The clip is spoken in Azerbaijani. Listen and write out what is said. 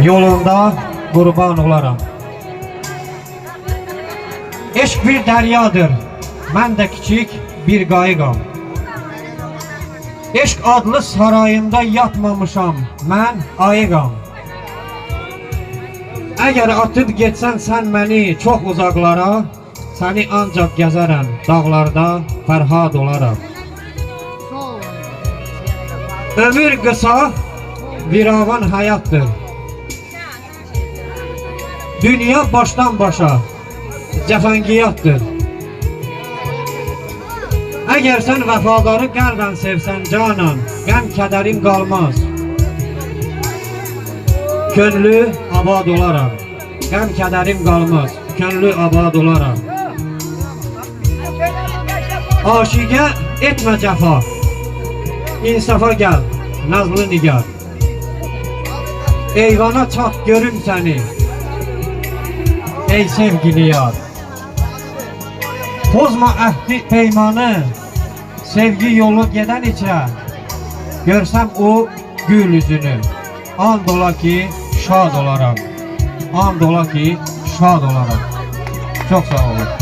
Yolunda qurban olaram. Eşq bir dəryadır, mən də kiçik bir qayıqam. Eşq adlı sarayında yatmamışam, mən ayıqam. Əgər atıb getsən sən məni çox uzaqlara, səni ancaq gəzərəm dağlarda, fərhad olaram. Ömür qısa, viravan həyatdır. Dünya başdan başa, cəfəngiyatdır. Əgər sən vəfadarı qəlbən sevsən canan, qəm kədərim qalmaz. Könlü abad olaram, qəm kədərim qalmaz, könlü abad olaram. Aşiqə etmə cəfa, insafa gəl, nazlı nigar. Eyvana çat görüm səni, ey sevgili yar. Pozma əhdi peymanı, sevgi yolu gedən içə. Görsəm o gül üzünü, and ola ki şad olaram. And ola ki şad olaram. Çox sağ olun.